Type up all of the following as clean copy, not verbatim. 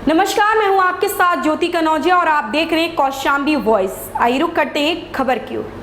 नमस्कार, मैं हूं आपके साथ ज्योति कनौजिया और आप देख रहे हैं कौशाम्बी वॉइस। आइए रुक करते हैं खबर की ओर।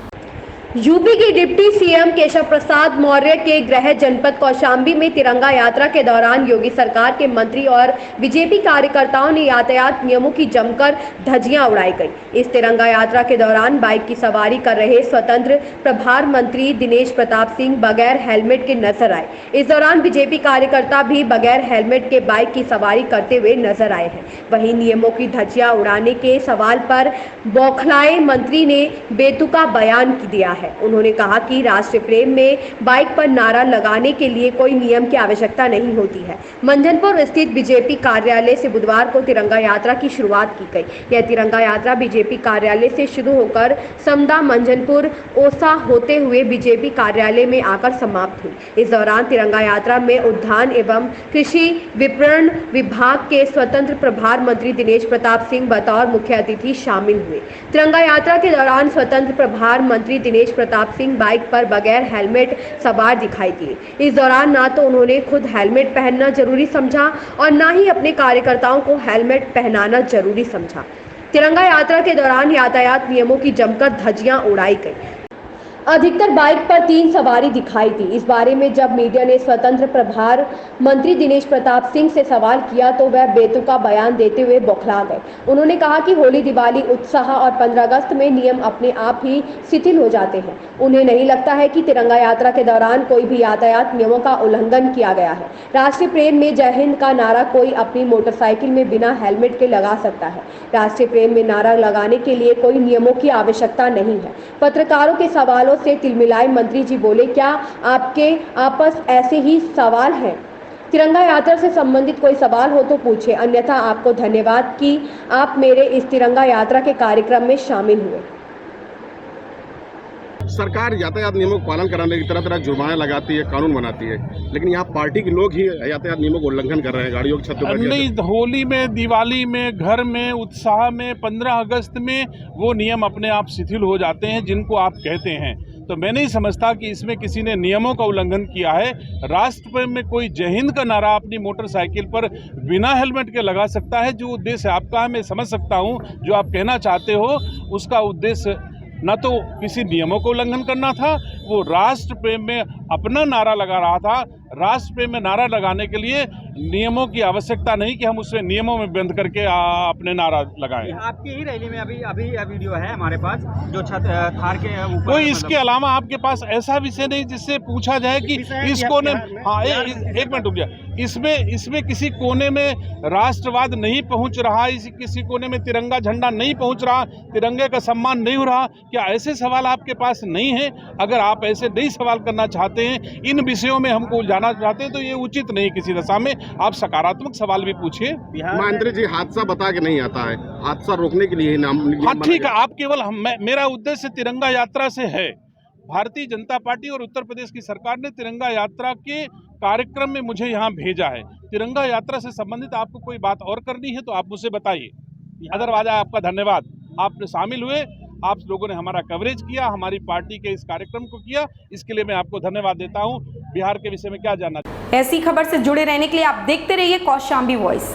यूपी के डिप्टी सीएम केशव प्रसाद मौर्य के गृह जनपद कौशाम्बी में तिरंगा यात्रा के दौरान योगी सरकार के मंत्री और बीजेपी कार्यकर्ताओं ने यातायात नियमों की जमकर धज्जियां उड़ाई गई। इस तिरंगा यात्रा के दौरान बाइक की सवारी कर रहे स्वतंत्र प्रभार मंत्री दिनेश प्रताप सिंह बगैर हेलमेट के नजर आए। इस दौरान बीजेपी कार्यकर्ता भी बगैर हेलमेट के बाइक की सवारी करते हुए नजर आए हैं। वहीं नियमों की धज्जियां उड़ाने के सवाल पर बौखलाए मंत्री ने बेतुका बयान दिया है। उन्होंने कहा कि राष्ट्र प्रेम में बाइक पर नारा लगाने के लिए कोई नियम की आवश्यकता नहीं होती है। मंझनपुर स्थित बीजेपी कार्यालय से बुधवार को तिरंगा यात्रा की शुरुआत की गई। यह तिरंगा यात्रा बीजेपी कार्यालय से शुरू होकर समदा, मंझनपुर, ओसा होते हुए बीजेपी कार्यालय में आकर समाप्त हुई। इस दौरान तिरंगा यात्रा में उद्यान एवं कृषि विपणन विभाग के स्वतंत्र प्रभार मंत्री दिनेश प्रताप सिंह बतौर मुख्य अतिथि शामिल हुए। तिरंगा यात्रा के दौरान स्वतंत्र प्रभार मंत्री दिनेश प्रताप सिंह बाइक पर बगैर हेलमेट सवार दिखाई दिए। इस दौरान ना तो उन्होंने खुद हेलमेट पहनना जरूरी समझा और ना ही अपने कार्यकर्ताओं को हेलमेट पहनाना जरूरी समझा। तिरंगा यात्रा के दौरान यातायात नियमों की जमकर धज्जियां उड़ाई गई। अधिकतर बाइक पर 3 सवारी दिखाई दी। इस बारे में जब मीडिया ने स्वतंत्र प्रभार मंत्री दिनेश प्रताप सिंह से सवाल किया तो वह बेतुका बयान देते हुए बौखला गए। उन्होंने कहा कि होली, दिवाली, उत्साह और 15 अगस्त में नियम अपने आप ही शिथिल हो जाते हैं। उन्हें नहीं लगता है कि तिरंगा यात्रा के दौरान कोई भी यातायात नियमों का उल्लंघन किया गया है। राष्ट्रीय प्रेम में जय हिंद का नारा कोई अपनी मोटरसाइकिल में बिना हेलमेट के लगा सकता है। राष्ट्रीय प्रेम में नारा लगाने के लिए कोई नियमों की आवश्यकता नहीं है। पत्रकारों के सवालों से तिलमिलाए मंत्री जी बोले, क्या आपके आपस ऐसे ही सवाल हैं? तिरंगा यात्रा से संबंधित कोई सवाल हो तो पूछे, अन्यथा आपको धन्यवाद कि आप मेरे इस तिरंगा यात्रा के कार्यक्रम में शामिल हुए। सरकार यातायात नियमों का पालन कराने की तरह तरह जुर्माना लगाती है, कानून बनाती है, लेकिन यहाँ पार्टी के लोग ही यातायात नियमों का उल्लंघन कर रहे हैं। गाड़ियों की छत पर नहीं, होली में, दिवाली में, घर में, उत्साह में, 15 अगस्त में वो नियम अपने आप शिथिल हो जाते हैं जिनको आप कहते हैं। तो मैं नहीं समझता कि इसमें किसी ने नियमों का उल्लंघन किया है। राष्ट्र प्रेम में कोई जय हिंद का नारा अपनी मोटरसाइकिल पर बिना हेलमेट के लगा सकता है। जो उद्देश्य आपका है मैं समझ सकता हूँ, जो आप कहना चाहते हो उसका उद्देश्य न तो किसी नियमों को उल्लंघन करना था, वो राष्ट्र प्रेम में अपना नारा लगा रहा था। राष्ट्र प्रेम में नारा लगाने के लिए नियमों की आवश्यकता नहीं कि हम उससे नियमों में बंद करके अपने नारा लगाएं। आपकी ही रैली में अभी वीडियो है हमारे पास, जो छत थार के ऊपर। कोई इसके अलावा आपके पास ऐसा विषय नहीं जिससे पूछा जाए कि इस कोने, हाँ एक मिनट रुक जाए, इसमें किसी कोने में राष्ट्रवाद नहीं पहुंच रहा, किसी कोने में तिरंगा झंडा नहीं पहुंच रहा, तिरंगे का सम्मान नहीं हो रहा। क्या ऐसे सवाल आपके पास नहीं है? अगर आप ऐसे नहीं सवाल करना चाहते हैं, इन विषयों में हमको उलझाना चाहते हैं, तो ये उचित नहीं किसी दशा में। आप सकारात्मक सवाल भी पूछिए। मंत्री जी, हादसा बता के नहीं आता है, हादसा रोकने के लिए नाम। हाँ ठीक है, आप केवल मेरा उद्देश्य तिरंगा यात्रा से है। भारतीय जनता पार्टी और उत्तर प्रदेश की सरकार ने तिरंगा यात्रा के कार्यक्रम में मुझे यहाँ भेजा है। तिरंगा यात्रा से संबंधित आपको कोई बात और करनी है तो आप मुझे बताइए। अदरवाइज आपका धन्यवाद, आप शामिल हुए, आप लोगों ने हमारा कवरेज किया, हमारी पार्टी के इस कार्यक्रम को किया, इसके लिए मैं आपको धन्यवाद देता हूँ। बिहार के विषय में क्या जानना चाहिए? ऐसी खबर से जुड़े रहने के लिए आप देखते रहिए कौशाम्बी वॉइस।